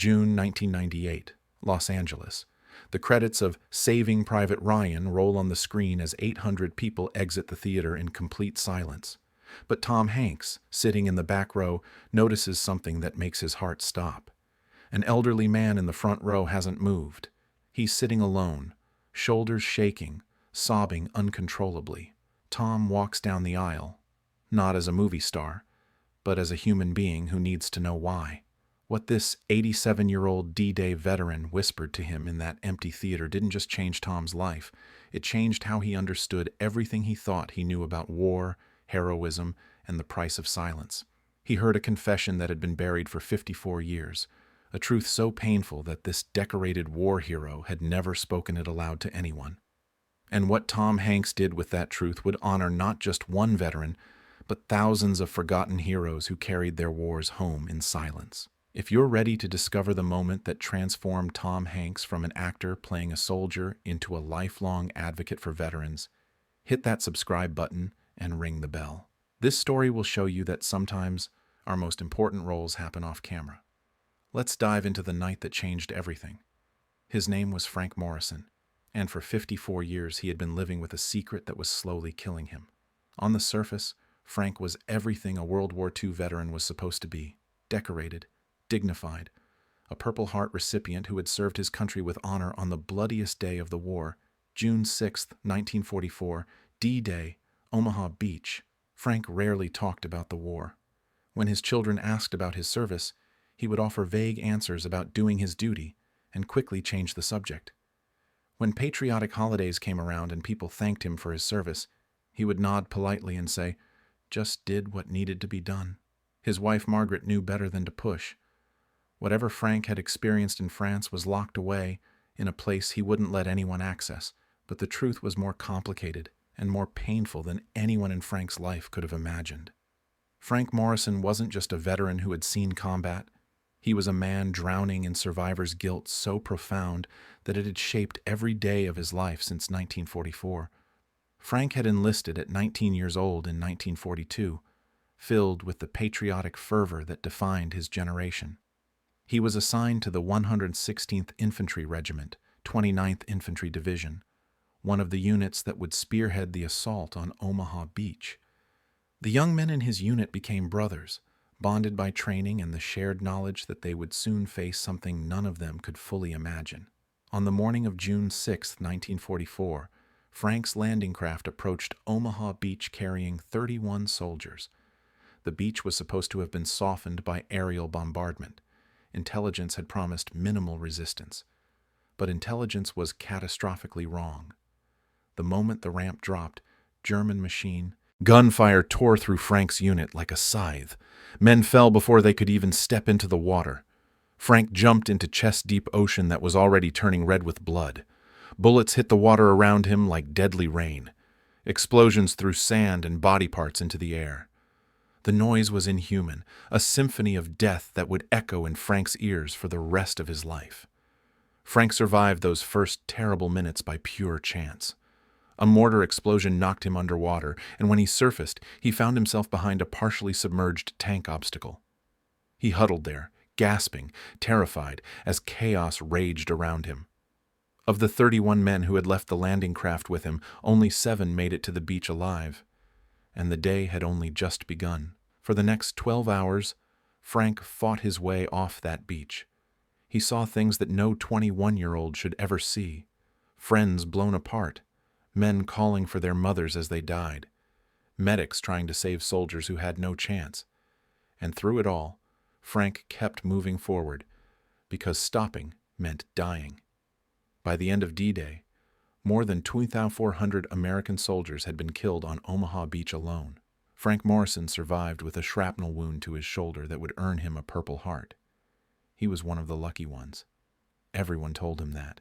June 1998, Los Angeles. The credits of Saving Private Ryan roll on the screen as 800 people exit the theater in complete silence. But Tom Hanks, sitting in the back row, notices something that makes his heart stop. An elderly man in the front row hasn't moved. He's sitting alone, shoulders shaking, sobbing uncontrollably. Tom walks down the aisle, not as a movie star, but as a human being who needs to know why. What this 87-year-old D-Day veteran whispered to him in that empty theater didn't just change Tom's life. It changed how he understood everything he thought he knew about war, heroism, and the price of silence. He heard a confession that had been buried for 54 years, a truth so painful that this decorated war hero had never spoken it aloud to anyone. And what Tom Hanks did with that truth would honor not just one veteran, but thousands of forgotten heroes who carried their wars home in silence. If you're ready to discover the moment that transformed Tom Hanks from an actor playing a soldier into a lifelong advocate for veterans, hit that subscribe button and ring the bell. This story will show you that sometimes our most important roles happen off camera. Let's dive into the night that changed everything. His name was Frank Morrison, and for 54 years he had been living with a secret that was slowly killing him. On the surface, Frank was everything a World War II veteran was supposed to be: decorated, dignified, a Purple Heart recipient who had served his country with honor on the bloodiest day of the war, June 6, 1944, D-Day, Omaha Beach. Frank rarely talked about the war. When his children asked about his service, he would offer vague answers about doing his duty and quickly change the subject. When patriotic holidays came around and people thanked him for his service, he would nod politely and say, "Just did what needed to be done." His wife Margaret knew better than to push. Whatever Frank had experienced in France was locked away in a place he wouldn't let anyone access, but the truth was more complicated and more painful than anyone in Frank's life could have imagined. Frank Morrison wasn't just a veteran who had seen combat. He was a man drowning in survivor's guilt so profound that it had shaped every day of his life since 1944. Frank had enlisted at 19 years old in 1942, filled with the patriotic fervor that defined his generation. He was assigned to the 116th Infantry Regiment, 29th Infantry Division, one of the units that would spearhead the assault on Omaha Beach. The young men in his unit became brothers, bonded by training and the shared knowledge that they would soon face something none of them could fully imagine. On the morning of June 6, 1944, Frank's landing craft approached Omaha Beach carrying 31 soldiers. The beach was supposed to have been softened by aerial bombardment. Intelligence had promised minimal resistance, but intelligence was catastrophically wrong. The moment the ramp dropped, German machine gunfire tore through Frank's unit like a scythe. Men fell before they could even step into the water. Frank jumped into chest-deep ocean that was already turning red with blood. Bullets hit the water around him like deadly rain. Explosions threw sand and body parts into the air. The noise was inhuman, a symphony of death that would echo in Frank's ears for the rest of his life. Frank survived those first terrible minutes by pure chance. A mortar explosion knocked him underwater, and when he surfaced, he found himself behind a partially submerged tank obstacle. He huddled there, gasping, terrified, as chaos raged around him. Of the 31 men who had left the landing craft with him, only 7 made it to the beach alive. And the day had only just begun. For the next 12 hours, Frank fought his way off that beach. He saw things that no 21-year-old should ever see. Friends blown apart, men calling for their mothers as they died, medics trying to save soldiers who had no chance. And through it all, Frank kept moving forward, because stopping meant dying. By the end of D-Day, more than 2,400 American soldiers had been killed on Omaha Beach alone. Frank Morrison survived with a shrapnel wound to his shoulder that would earn him a Purple Heart. He was one of the lucky ones. Everyone told him that.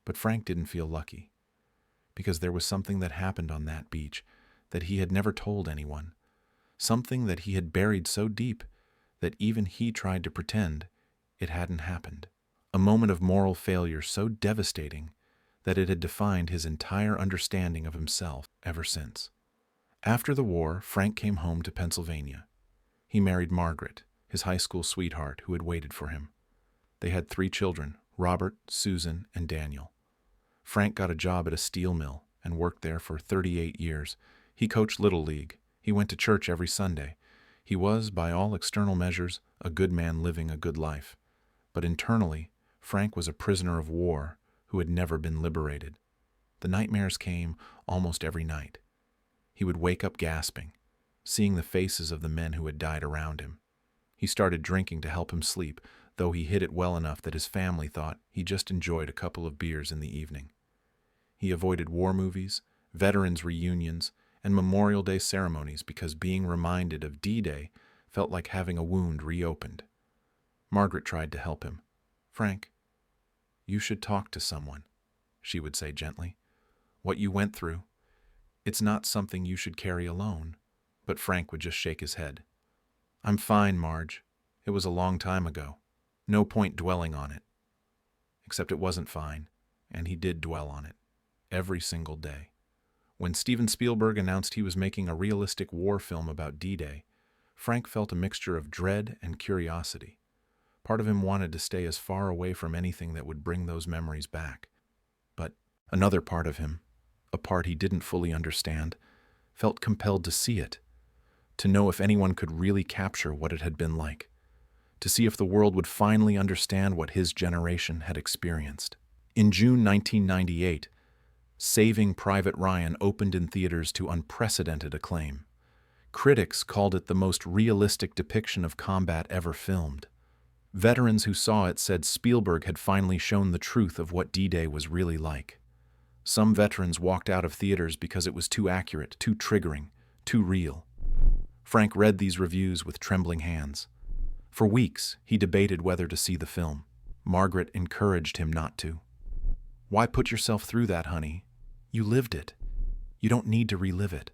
But Frank didn't feel lucky, because there was something that happened on that beach that he had never told anyone, something that he had buried so deep that even he tried to pretend it hadn't happened. A moment of moral failure so devastating that it had defined his entire understanding of himself ever since. After the war, Frank came home to Pennsylvania. He married Margaret, his high school sweetheart who had waited for him. They had 3 children, Robert, Susan, and Daniel. Frank got a job at a steel mill and worked there for 38 years. He coached Little League. He went to church every Sunday. He was, by all external measures, a good man living a good life. But internally, Frank was a prisoner of war who had never been liberated. The nightmares came almost every night. He would wake up gasping, seeing the faces of the men who had died around him. He started drinking to help him sleep, though he hid it well enough that his family thought he just enjoyed a couple of beers in the evening. He avoided war movies, veterans' reunions, and Memorial Day ceremonies because being reminded of D-Day felt like having a wound reopened. Margaret tried to help him. "Frank, you should talk to someone," she would say gently. "What you went through, it's not something you should carry alone." But Frank would just shake his head. "I'm fine, Marge. It was a long time ago. No point dwelling on it." Except it wasn't fine, and he did dwell on it. Every single day. When Steven Spielberg announced he was making a realistic war film about D-Day, Frank felt a mixture of dread and curiosity. Part of him wanted to stay as far away from anything that would bring those memories back. But another part of him, a part he didn't fully understand, felt compelled to see it, to know if anyone could really capture what it had been like, to see if the world would finally understand what his generation had experienced. In June 1998, Saving Private Ryan opened in theaters to unprecedented acclaim. Critics called it the most realistic depiction of combat ever filmed. Veterans who saw it said Spielberg had finally shown the truth of what D-Day was really like. Some veterans walked out of theaters because it was too accurate, too triggering, too real. Frank read these reviews with trembling hands. For weeks, he debated whether to see the film. Margaret encouraged him not to. "Why put yourself through that, honey? You lived it. You don't need to relive it."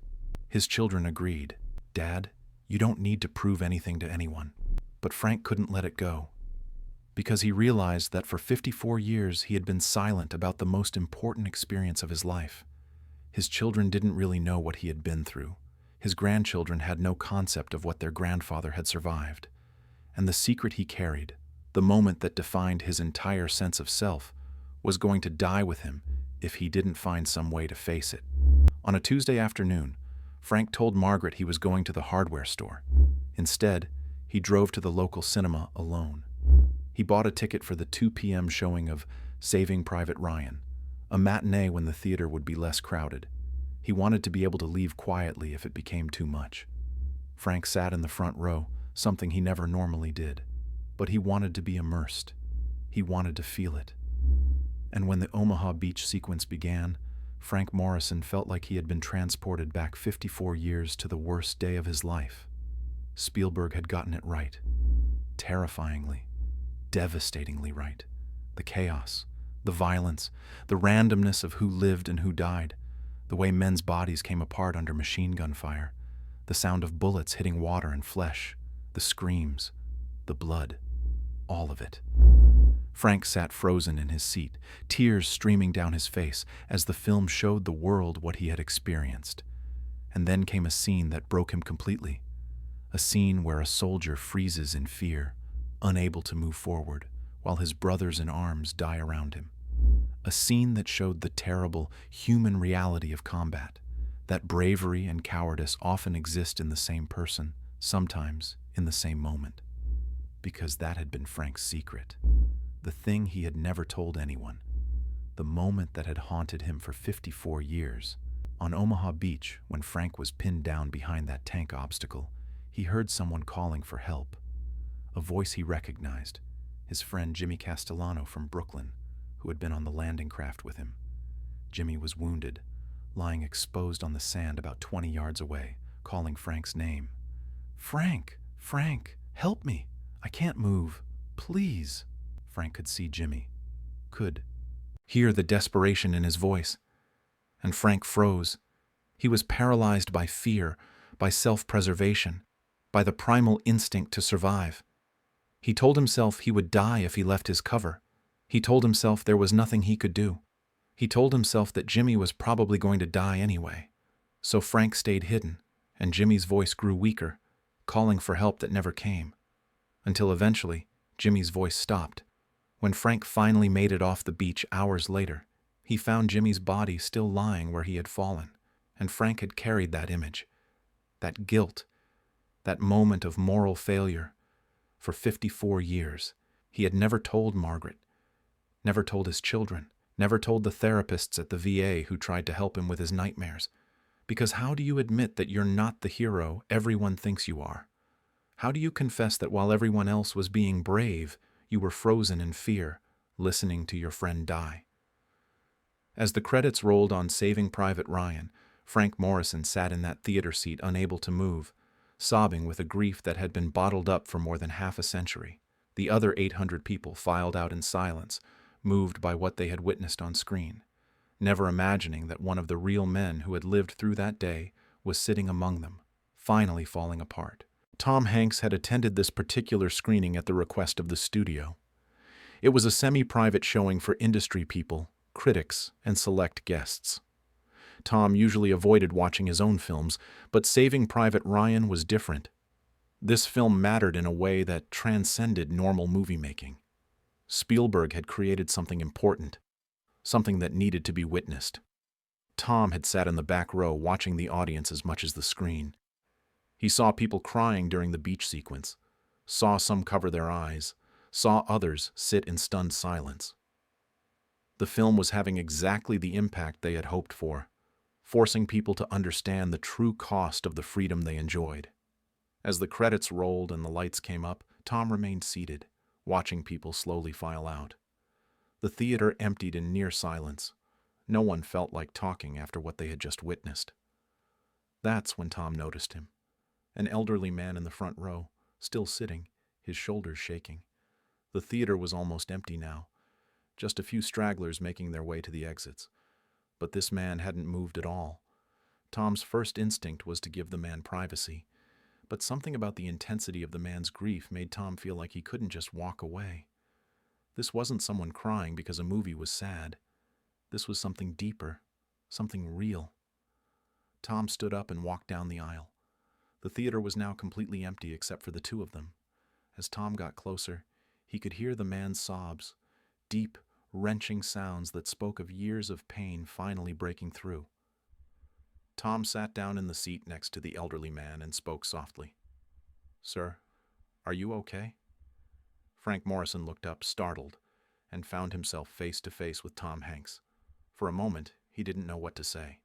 His children agreed. "Dad, you don't need to prove anything to anyone." But Frank couldn't let it go, because he realized that for 54 years he had been silent about the most important experience of his life. His children didn't really know what he had been through. His grandchildren had no concept of what their grandfather had survived. And the secret he carried, the moment that defined his entire sense of self, was going to die with him if he didn't find some way to face it. On a Tuesday afternoon, Frank told Margaret he was going to the hardware store. Instead, he drove to the local cinema alone. He bought a ticket for the 2 p.m. showing of Saving Private Ryan, a matinee when the theater would be less crowded. He wanted to be able to leave quietly if it became too much. Frank sat in the front row, something he never normally did. But he wanted to be immersed. He wanted to feel it. And when the Omaha Beach sequence began, Frank Morrison felt like he had been transported back 54 years to the worst day of his life. Spielberg had gotten it right. Terrifyingly, devastatingly right. The chaos, the violence, the randomness of who lived and who died, the way men's bodies came apart under machine gun fire, the sound of bullets hitting water and flesh, the screams, the blood, all of it. Frank sat frozen in his seat, tears streaming down his face as the film showed the world what he had experienced. And then came a scene that broke him completely. A scene where a soldier freezes in fear, unable to move forward, while his brothers in arms die around him. A scene that showed the terrible human reality of combat, that bravery and cowardice often exist in the same person, sometimes in the same moment. Because that had been Frank's secret. The thing he had never told anyone. The moment that had haunted him for 54 years. On Omaha Beach, when Frank was pinned down behind that tank obstacle, he heard someone calling for help. A voice he recognized, his friend Jimmy Castellano from Brooklyn, who had been on the landing craft with him. Jimmy was wounded, lying exposed on the sand about 20 yards away, calling Frank's name. "Frank! Frank! Help me! I can't move. Please!" Frank could see Jimmy, could hear the desperation in his voice. And Frank froze. He was paralyzed by fear, by self-preservation, by the primal instinct to survive. He told himself he would die if he left his cover. He told himself there was nothing he could do. He told himself that Jimmy was probably going to die anyway. So Frank stayed hidden, and Jimmy's voice grew weaker, calling for help that never came. Until eventually, Jimmy's voice stopped. When Frank finally made it off the beach hours later, he found Jimmy's body still lying where he had fallen, and Frank had carried that image, that guilt, that moment of moral failure, for 54 years. He had never told Margaret, never told his children, never told the therapists at the VA who tried to help him with his nightmares. Because how do you admit that you're not the hero everyone thinks you are? How do you confess that while everyone else was being brave, you were frozen in fear, listening to your friend die? As the credits rolled on Saving Private Ryan, Frank Morrison sat in that theater seat unable to move, sobbing with a grief that had been bottled up for more than half a century. The other 800 people filed out in silence, moved by what they had witnessed on screen, never imagining that one of the real men who had lived through that day was sitting among them, finally falling apart. Tom Hanks had attended this particular screening at the request of the studio. It was a semi-private showing for industry people, critics, and select guests. Tom usually avoided watching his own films, but Saving Private Ryan was different. This film mattered in a way that transcended normal movie-making. Spielberg had created something important, something that needed to be witnessed. Tom had sat in the back row watching the audience as much as the screen. He saw people crying during the beach sequence, saw some cover their eyes, saw others sit in stunned silence. The film was having exactly the impact they had hoped for, forcing people to understand the true cost of the freedom they enjoyed. As the credits rolled and the lights came up, Tom remained seated, watching people slowly file out. The theater emptied in near silence. No one felt like talking after what they had just witnessed. That's when Tom noticed him. An elderly man in the front row, still sitting, his shoulders shaking. The theater was almost empty now, just a few stragglers making their way to the exits. But this man hadn't moved at all. Tom's first instinct was to give the man privacy, but something about the intensity of the man's grief made Tom feel like he couldn't just walk away. This wasn't someone crying because a movie was sad. This was something deeper, something real. Tom stood up and walked down the aisle. The theater was now completely empty except for the two of them. As Tom got closer, he could hear the man's sobs, deep, wrenching sounds that spoke of years of pain finally breaking through. Tom sat down in the seat next to the elderly man and spoke softly. "Sir, are you okay?" Frank Morrison looked up, startled, and found himself face to face with Tom Hanks. For a moment, he didn't know what to say.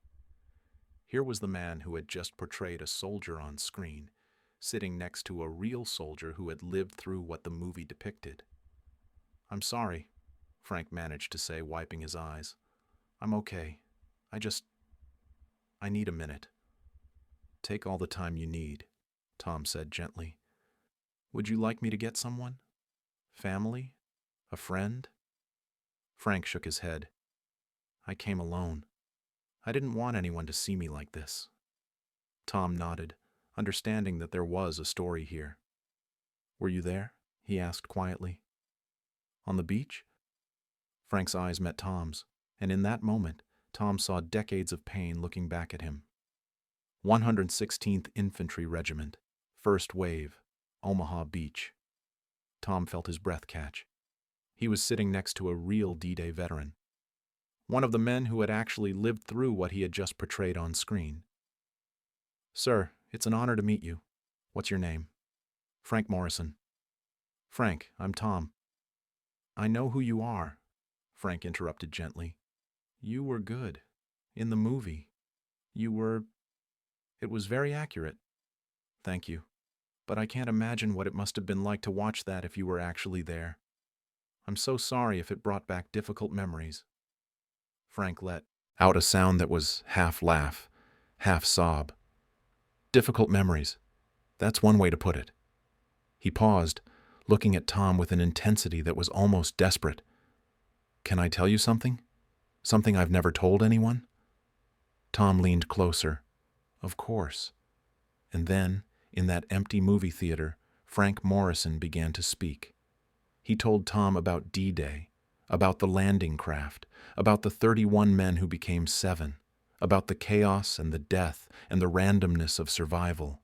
Here was the man who had just portrayed a soldier on screen, sitting next to a real soldier who had lived through what the movie depicted. "I'm sorry," Frank managed to say, wiping his eyes. "I'm okay. I need a minute." "Take all the time you need," Tom said gently. "Would you like me to get someone? Family? A friend?" Frank shook his head. "I came alone. I didn't want anyone to see me like this." Tom nodded, understanding that there was a story here. "Were you there?" he asked quietly. "On the beach?" Frank's eyes met Tom's, and in that moment, Tom saw decades of pain looking back at him. 116th Infantry Regiment, 1st Wave, Omaha Beach. Tom felt his breath catch. He was sitting next to a real D-Day veteran, one of the men who had actually lived through what he had just portrayed on screen. "Sir, it's an honor to meet you. What's your name?" "Frank Morrison." "Frank, I'm Tom." "I know who you are," Frank interrupted gently. "You were good. In the movie. It was very accurate." "Thank you. But I can't imagine what it must have been like to watch that if you were actually there. I'm so sorry if it brought back difficult memories." Frank let out a sound that was half laugh, half sob. "Difficult memories. That's one way to put it." He paused, looking at Tom with an intensity that was almost desperate. "Can I tell you something? Something I've never told anyone?" Tom leaned closer. "Of course." And then, in that empty movie theater, Frank Morrison began to speak. He told Tom about D-Day, about the landing craft, about the 31 men who became 7, about the chaos and the death and the randomness of survival.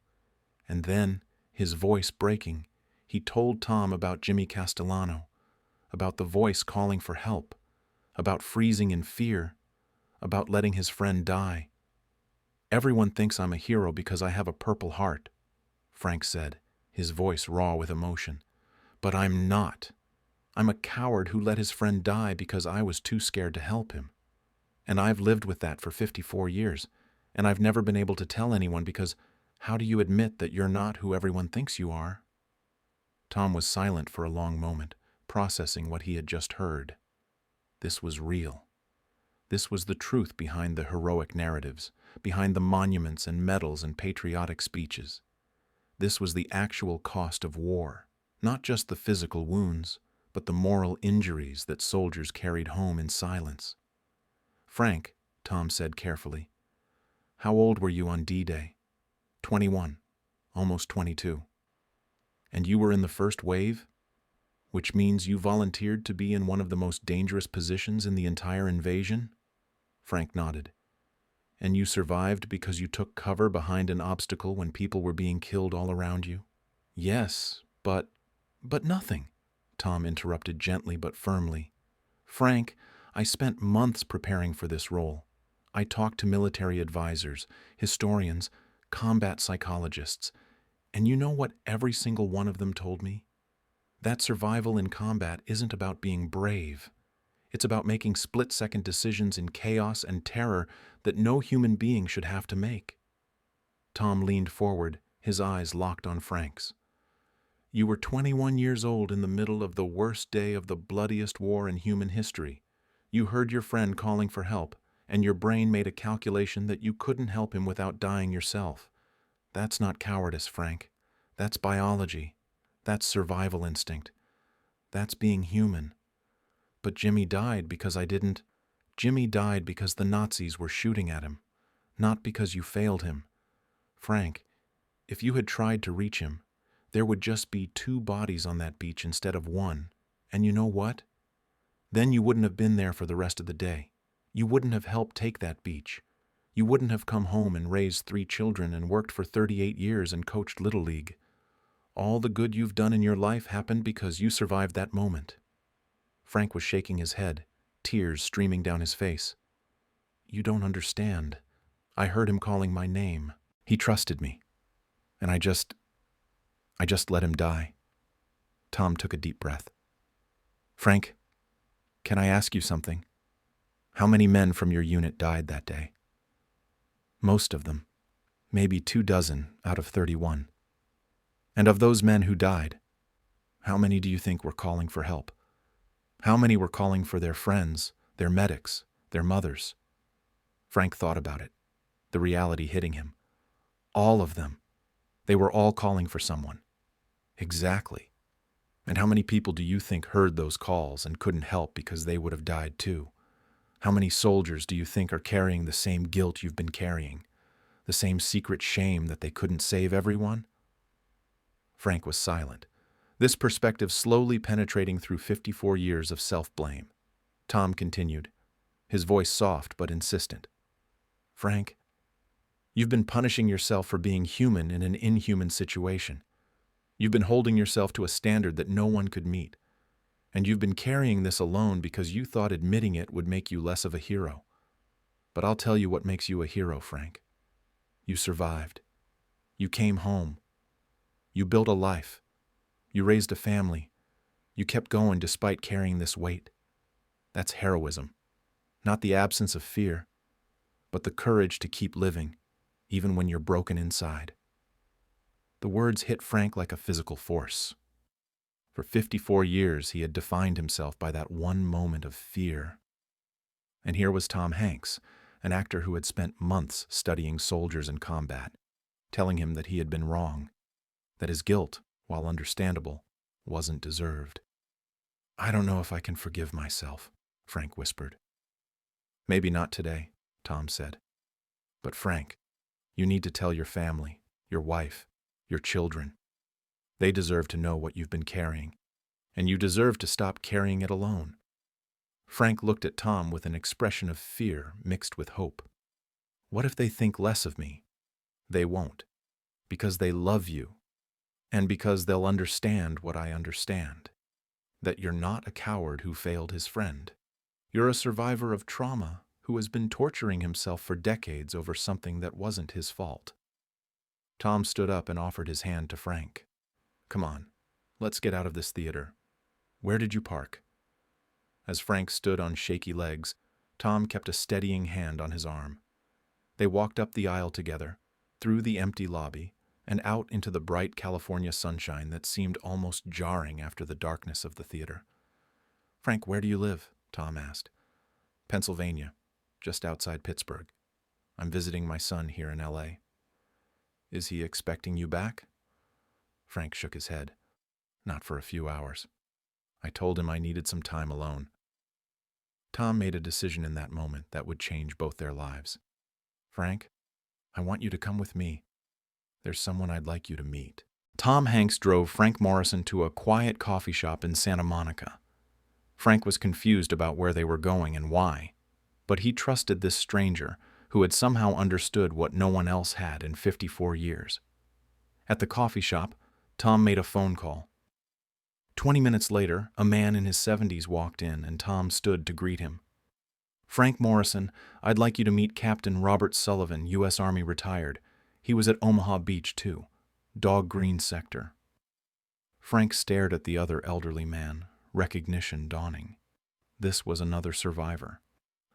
And then, his voice breaking, he told Tom about Jimmy Castellano, about the voice calling for help, about freezing in fear, about letting his friend die. "Everyone thinks I'm a hero because I have a purple heart," Frank said, his voice raw with emotion. "But I'm not. I'm a coward who let his friend die because I was too scared to help him. And I've lived with that for 54 years, and I've never been able to tell anyone because how do you admit that you're not who everyone thinks you are?" Tom was silent for a long moment, processing what he had just heard. This was real. This was the truth behind the heroic narratives, behind the monuments and medals and patriotic speeches. This was the actual cost of war, not just the physical wounds, but the moral injuries that soldiers carried home in silence. "Frank," Tom said carefully, "how old were you on D-Day?" 21, almost 22. "And you were in the first wave? Which means you volunteered to be in one of the most dangerous positions in the entire invasion?" Frank nodded. "And you survived because you took cover behind an obstacle when people were being killed all around you?" "Yes, but nothing," Tom interrupted gently but firmly. "Frank, I spent months preparing for this role. I talked to military advisors, historians, combat psychologists, and you know what every single one of them told me? That survival in combat isn't about being brave. It's about making split-second decisions in chaos and terror that no human being should have to make." Tom leaned forward, his eyes locked on Frank's. "You were 21 years old in the middle of the worst day of the bloodiest war in human history. You heard your friend calling for help, and your brain made a calculation that you couldn't help him without dying yourself. That's not cowardice, Frank. That's biology. That's survival instinct. That's being human. But Jimmy died because I didn't. Jimmy died because the Nazis were shooting at him, not because you failed him. Frank, if you had tried to reach him, there would just be 2 bodies on that beach instead of 1. And you know what? Then you wouldn't have been there for the rest of the day. You wouldn't have helped take that beach. You wouldn't have come home and raised 3 children and worked for 38 years and coached Little League. All the good you've done in your life happened because you survived that moment." Frank was shaking his head, tears streaming down his face. "You don't understand. I heard him calling my name. He trusted me. And I just let him die." Tom took a deep breath. "Frank, can I ask you something? How many men from your unit died that day?" "Most of them. Maybe 24 out of 31. "And of those men who died, how many do you think were calling for help? How many were calling for their friends, their medics, their mothers?" Frank thought about it, the reality hitting him. All of them. They were all calling for someone. Exactly. And how many people do you think heard those calls and couldn't help because they would have died too? How many soldiers do you think are carrying the same guilt you've been carrying? The same secret shame that they couldn't save everyone? Frank was silent, this perspective slowly penetrating through 54 years of self-blame. Tom continued, his voice soft but insistent. "Frank, you've been punishing yourself for being human in an inhuman situation. You've been holding yourself to a standard that no one could meet. And you've been carrying this alone because you thought admitting it would make you less of a hero. But I'll tell you what makes you a hero, Frank. You survived. You came home. You built a life. You raised a family. You kept going despite carrying this weight. That's heroism. Not the absence of fear, but the courage to keep living, even when you're broken inside." The words hit Frank like a physical force. For 54 years, he had defined himself by that one moment of fear. And here was Tom Hanks, an actor who had spent months studying soldiers in combat, telling him that he had been wrong, that his guilt, while understandable, wasn't deserved. "I don't know if I can forgive myself," Frank whispered. "Maybe not today," Tom said. "But Frank, you need to tell your family, your wife, your children. They deserve to know what you've been carrying, and you deserve to stop carrying it alone." Frank looked at Tom with an expression of fear mixed with hope. "What if they think less of me?" "They won't, because they love you, and because they'll understand what I understand." that you're not a coward who failed his friend. You're a survivor of trauma who has been torturing himself for decades over something that wasn't his fault. Tom stood up and offered his hand to Frank. Come on, let's get out of this theater. Where did you park? As Frank stood on shaky legs, Tom kept a steadying hand on his arm. They walked up the aisle together, through the empty lobby, and out into the bright California sunshine that seemed almost jarring after the darkness of the theater. Frank, where do you live? Tom asked. Pennsylvania, just outside Pittsburgh. I'm visiting my son here in L.A. Is he expecting you back? Frank shook his head. Not for a few hours. I told him I needed some time alone. Tom made a decision in that moment that would change both their lives. Frank, I want you to come with me. There's someone I'd like you to meet. Tom Hanks drove Frank Morrison to a quiet coffee shop in Santa Monica. Frank was confused about where they were going and why, but he trusted this stranger who had somehow understood what no one else had in 54 years. At the coffee shop, Tom made a phone call. 20 minutes later, a man in his 70s walked in and Tom stood to greet him. Frank Morrison, I'd like you to meet Captain Robert Sullivan, U.S. Army retired. He was at Omaha Beach, too. Dog Green Sector. Frank stared at the other elderly man, recognition dawning. This was another survivor,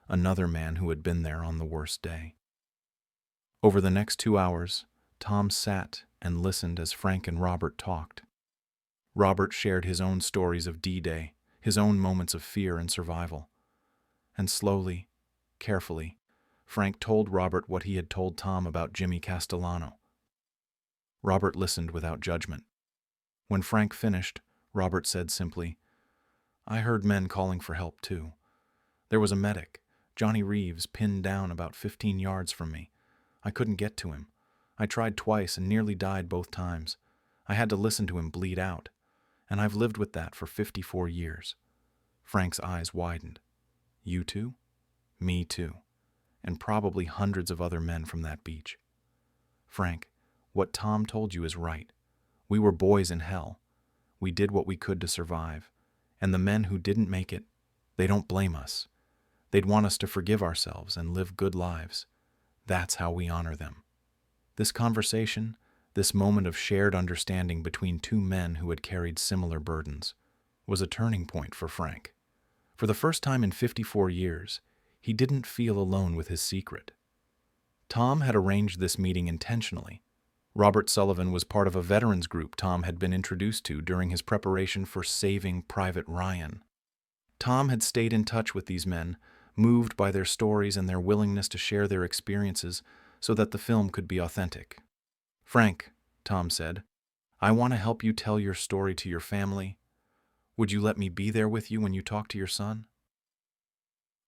another man who had been there on the worst day. Over the next 2 hours, Tom sat and listened as Frank and Robert talked. Robert shared his own stories of D-Day, his own moments of fear and survival. And slowly, carefully, Frank told Robert what he had told Tom about Jimmy Castellano. Robert listened without judgment. When Frank finished, Robert said simply, I heard men calling for help too. There was a medic, Johnny Reeves, pinned down about 15 yards from me. I couldn't get to him. I tried twice and nearly died both times. I had to listen to him bleed out. And I've lived with that for 54 years. Frank's eyes widened. You too? Me too. And probably hundreds of other men from that beach. Frank, what Tom told you is right. We were boys in hell. We did what we could to survive. And the men who didn't make it, they don't blame us. They'd want us to forgive ourselves and live good lives. That's how we honor them. This conversation, this moment of shared understanding between two men who had carried similar burdens, was a turning point for Frank. For the first time in 54 years, he didn't feel alone with his secret. Tom had arranged this meeting intentionally. Robert Sullivan was part of a veterans group Tom had been introduced to during his preparation for Saving Private Ryan. Tom had stayed in touch with these men, moved by their stories and their willingness to share their experiences so that the film could be authentic. Frank, Tom said, I want to help you tell your story to your family. Would you let me be there with you when you talk to your son?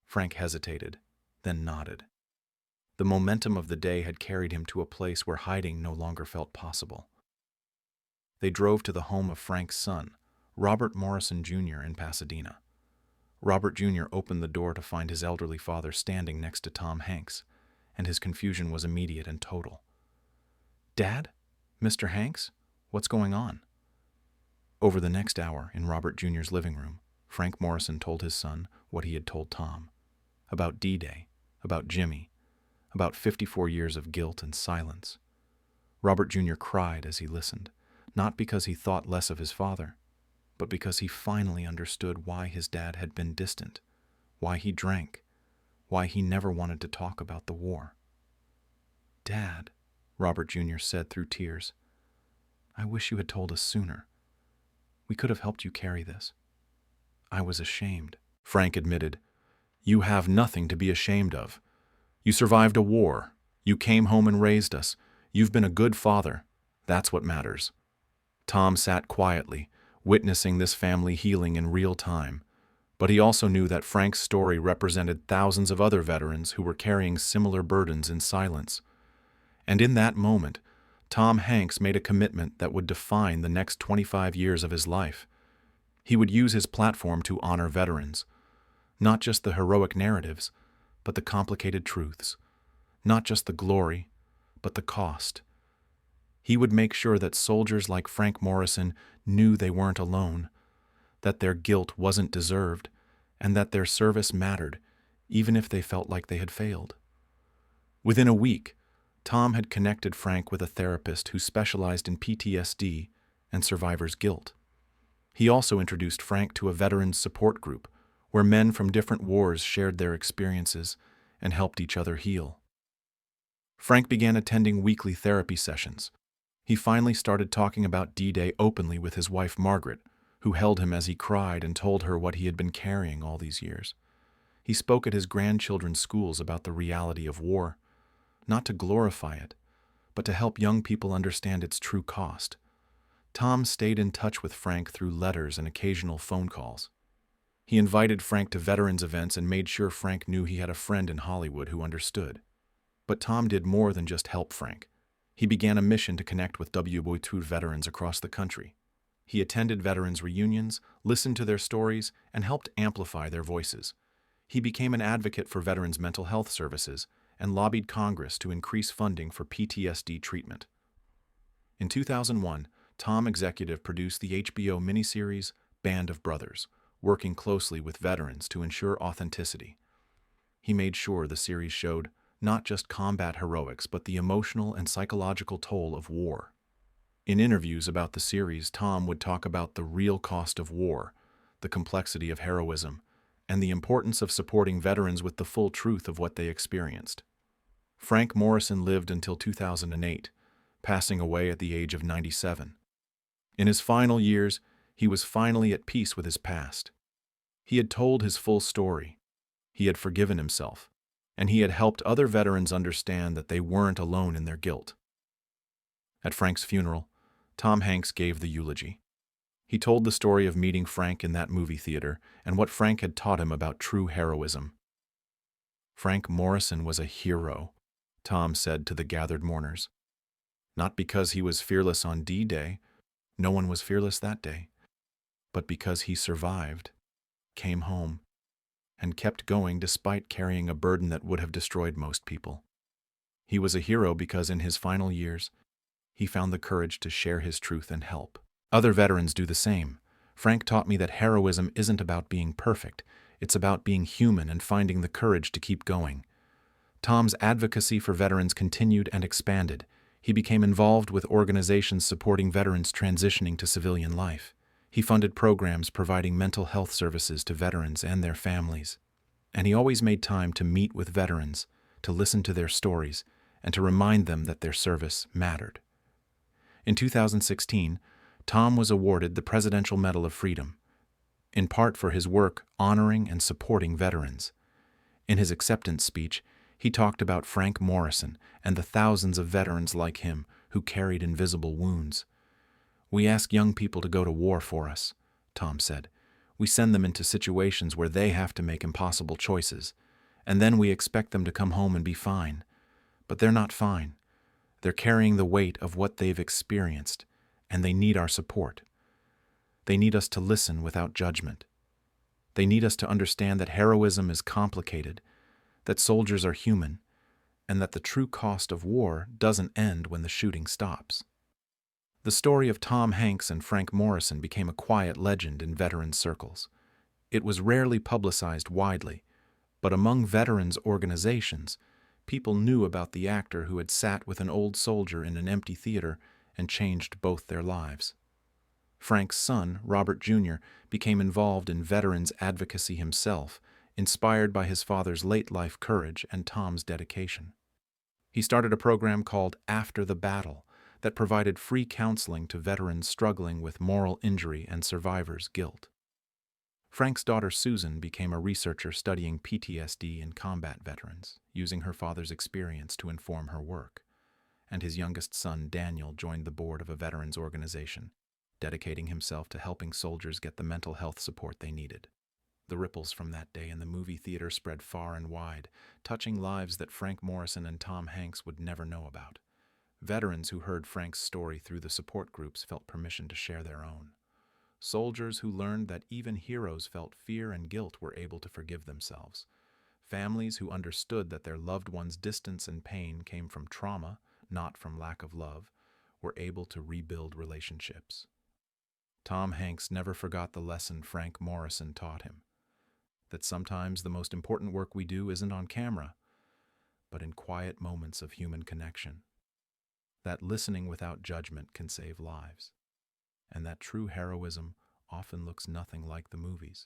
Frank hesitated, then nodded. The momentum of the day had carried him to a place where hiding no longer felt possible. They drove to the home of Frank's son, Robert Morrison Jr. in Pasadena. Robert Jr. opened the door to find his elderly father standing next to Tom Hanks, and his confusion was immediate and total. Dad? Mr. Hanks? What's going on? Over the next hour, in Robert Jr.'s living room, Frank Morrison told his son what he had told Tom. About D-Day, about Jimmy, about 54 years of guilt and silence. Robert Jr. cried as he listened, not because he thought less of his father, but because he finally understood why his dad had been distant, why he drank, why he never wanted to talk about the war. Dad, Robert Jr. said through tears, I wish you had told us sooner. We could have helped you carry this. I was ashamed. Frank admitted, You have nothing to be ashamed of. You survived a war. You came home and raised us. You've been a good father. That's what matters. Tom sat quietly, witnessing this family healing in real time. But he also knew that Frank's story represented thousands of other veterans who were carrying similar burdens in silence. And in that moment, Tom Hanks made a commitment that would define the next 25 years of his life. He would use his platform to honor veterans, not just the heroic narratives, but the complicated truths, not just the glory, but the cost. He would make sure that soldiers like Frank Morrison knew they weren't alone, that their guilt wasn't deserved, and that their service mattered, even if they felt like they had failed. Within a week, Tom had connected Frank with a therapist who specialized in PTSD and survivor's guilt. He also introduced Frank to a veterans support group where men from different wars shared their experiences and helped each other heal. Frank began attending weekly therapy sessions. He finally started talking about D-Day openly with his wife Margaret, who held him as he cried and told her what he had been carrying all these years. He spoke at his grandchildren's schools about the reality of war, not to glorify it, but to help young people understand its true cost. Tom stayed in touch with Frank through letters and occasional phone calls. He invited Frank to veterans events and made sure Frank knew he had a friend in Hollywood who understood. But Tom did more than just help Frank. He began a mission to connect with WWII veterans across the country. He attended veterans reunions, listened to their stories, and helped amplify their voices. He became an advocate for veterans' mental health services and lobbied Congress to increase funding for PTSD treatment. In 2001, Tom executive produced the HBO miniseries Band of Brothers, working closely with veterans to ensure authenticity. He made sure the series showed not just combat heroics, but the emotional and psychological toll of war. In interviews about the series, Tom would talk about the real cost of war, the complexity of heroism, and the importance of supporting veterans with the full truth of what they experienced. Frank Morrison lived until 2008, passing away at the age of 97. In his final years, he was finally at peace with his past. He had told his full story. He had forgiven himself, and he had helped other veterans understand that they weren't alone in their guilt. At Frank's funeral, Tom Hanks gave the eulogy. He told the story of meeting Frank in that movie theater and what Frank had taught him about true heroism. Frank Morrison was a hero, Tom said to the gathered mourners. Not because he was fearless on D-Day, no one was fearless that day, but because he survived, came home, and kept going despite carrying a burden that would have destroyed most people. He was a hero because in his final years, he found the courage to share his truth and help. Other veterans do the same. Frank taught me that heroism isn't about being perfect, it's about being human and finding the courage to keep going. Tom's advocacy for veterans continued and expanded. He became involved with organizations supporting veterans transitioning to civilian life. He funded programs providing mental health services to veterans and their families. And he always made time to meet with veterans, to listen to their stories, and to remind them that their service mattered. In 2016, Tom was awarded the Presidential Medal of Freedom, in part for his work honoring and supporting veterans. In his acceptance speech, he talked about Frank Morrison and the thousands of veterans like him who carried invisible wounds. "We ask young people to go to war for us," Tom said. "We send them into situations where they have to make impossible choices, and then we expect them to come home and be fine. But they're not fine. They're carrying the weight of what they've experienced, and they need our support. They need us to listen without judgment. They need us to understand that heroism is complicated, that soldiers are human, and that the true cost of war doesn't end when the shooting stops." The story of Tom Hanks and Frank Morrison became a quiet legend in veterans circles. It was rarely publicized widely, but among veterans organizations, people knew about the actor who had sat with an old soldier in an empty theater and changed both their lives. Frank's son, Robert Jr., became involved in veterans advocacy himself, inspired by his father's late-life courage and Tom's dedication. He started a program called After the Battle that provided free counseling to veterans struggling with moral injury and survivors' guilt. Frank's daughter Susan became a researcher studying PTSD in combat veterans, using her father's experience to inform her work. And his youngest son, Daniel, joined the board of a veterans organization, dedicating himself to helping soldiers get the mental health support they needed. The ripples from that day in the movie theater spread far and wide, touching lives that Frank Morrison and Tom Hanks would never know about. Veterans who heard Frank's story through the support groups felt permission to share their own. Soldiers who learned that even heroes felt fear and guilt were able to forgive themselves. Families who understood that their loved ones' distance and pain came from trauma, not from lack of love, were able to rebuild relationships. Tom Hanks never forgot the lesson Frank Morrison taught him, that sometimes the most important work we do isn't on camera, but in quiet moments of human connection. That listening without judgment can save lives, and that true heroism often looks nothing like the movies.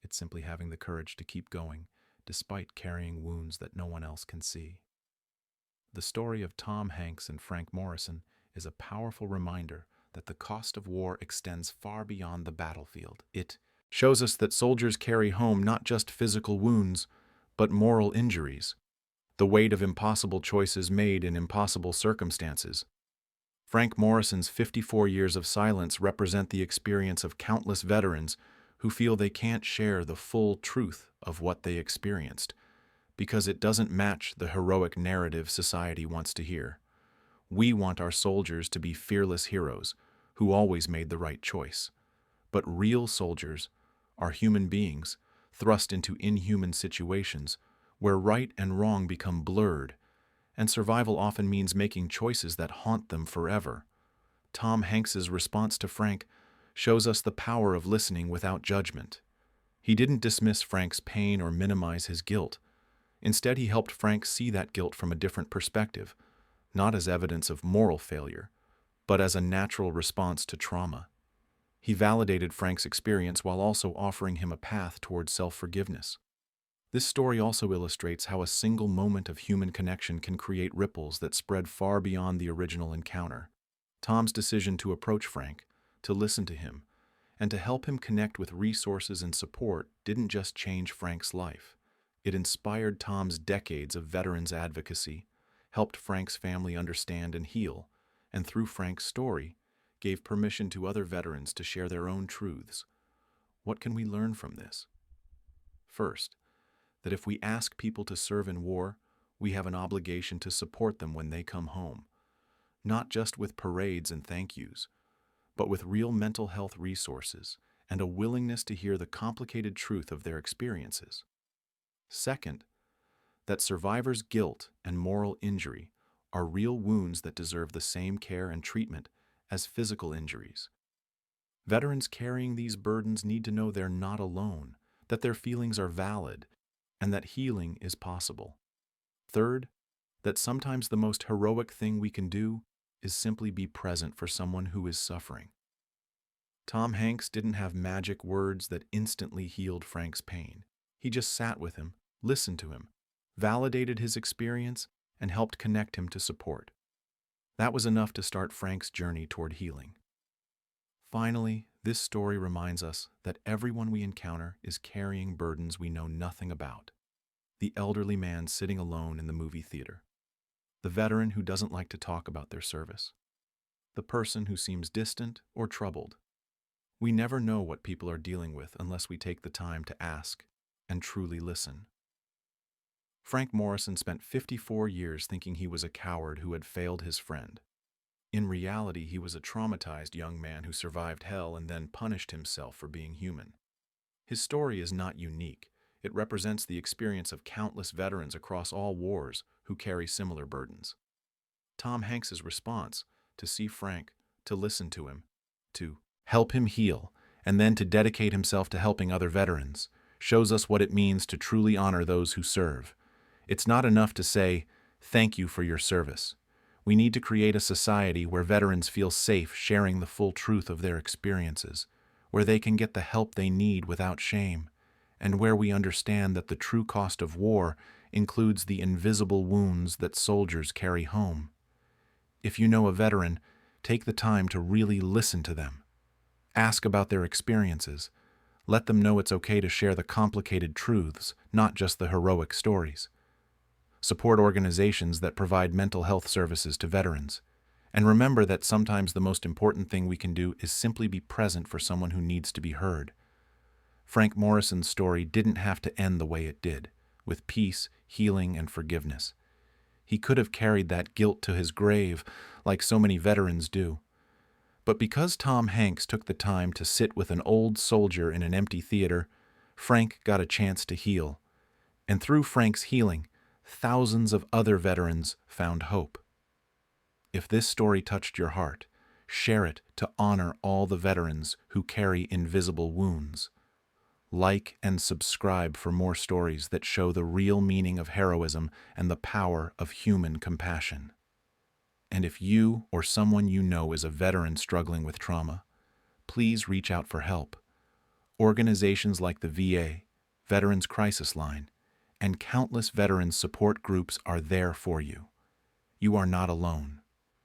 It's simply having the courage to keep going, despite carrying wounds that no one else can see. The story of Tom Hanks and Frank Morrison is a powerful reminder that the cost of war extends far beyond the battlefield. It shows us that soldiers carry home not just physical wounds, but moral injuries, the weight of impossible choices made in impossible circumstances. Frank Morrison's 54 years of silence represent the experience of countless veterans who feel they can't share the full truth of what they experienced because it doesn't match the heroic narrative society wants to hear. We want our soldiers to be fearless heroes who always made the right choice. But real soldiers are human beings thrust into inhuman situations where right and wrong become blurred, and survival often means making choices that haunt them forever. Tom Hanks's response to Frank shows us the power of listening without judgment. He didn't dismiss Frank's pain or minimize his guilt. Instead, he helped Frank see that guilt from a different perspective, not as evidence of moral failure, but as a natural response to trauma. He validated Frank's experience while also offering him a path towards self-forgiveness. This story also illustrates how a single moment of human connection can create ripples that spread far beyond the original encounter. Tom's decision to approach Frank, to listen to him, and to help him connect with resources and support didn't just change Frank's life. It inspired Tom's decades of veterans advocacy, helped Frank's family understand and heal, and through Frank's story, gave permission to other veterans to share their own truths. What can we learn from this? First, that if we ask people to serve in war, we have an obligation to support them when they come home, not just with parades and thank yous, but with real mental health resources and a willingness to hear the complicated truth of their experiences. Second, that survivors' guilt and moral injury are real wounds that deserve the same care and treatment as physical injuries. Veterans carrying these burdens need to know they're not alone, that their feelings are valid, and that healing is possible. Third, that sometimes the most heroic thing we can do is simply be present for someone who is suffering. Tom Hanks didn't have magic words that instantly healed Frank's pain. He just sat with him, listened to him, validated his experience, and helped connect him to support. That was enough to start Frank's journey toward healing. Finally, this story reminds us that everyone we encounter is carrying burdens we know nothing about. The elderly man sitting alone in the movie theater, the veteran who doesn't like to talk about their service, the person who seems distant or troubled. We never know what people are dealing with unless we take the time to ask and truly listen. Frank Morrison spent 54 years thinking he was a coward who had failed his friend. In reality, he was a traumatized young man who survived hell and then punished himself for being human. His story is not unique. It represents the experience of countless veterans across all wars who carry similar burdens. Tom Hanks's response, to see Frank, to listen to him, to help him heal, and then to dedicate himself to helping other veterans, shows us what it means to truly honor those who serve. It's not enough to say, "Thank you for your service." We need to create a society where veterans feel safe sharing the full truth of their experiences, where they can get the help they need without shame, and where we understand that the true cost of war includes the invisible wounds that soldiers carry home. If you know a veteran, take the time to really listen to them. Ask about their experiences. Let them know it's okay to share the complicated truths, not just the heroic stories. Support organizations that provide mental health services to veterans. And remember that sometimes the most important thing we can do is simply be present for someone who needs to be heard. Frank Morrison's story didn't have to end the way it did, with peace, healing, and forgiveness. He could have carried that guilt to his grave, like so many veterans do. But because Tom Hanks took the time to sit with an old soldier in an empty theater, Frank got a chance to heal. And through Frank's healing, thousands of other veterans found hope. If this story touched your heart, Share it to honor all the veterans who carry invisible wounds. Like and subscribe for more stories that show the real meaning of heroism and the power of human compassion. And if you or someone you know is a veteran struggling with trauma, please reach out for help. Organizations like the VA, Veterans Crisis Line, and countless veterans support groups are there for you. You are not alone.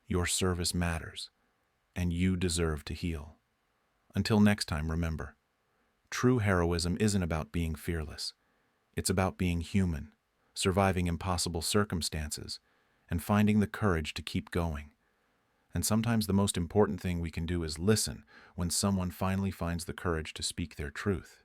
Your service matters, and you deserve to heal. Until next time, remember, true heroism isn't about being fearless. It's about being human, surviving impossible circumstances, and finding the courage to keep going. And sometimes the most important thing we can do is listen when someone finally finds the courage to speak their truth.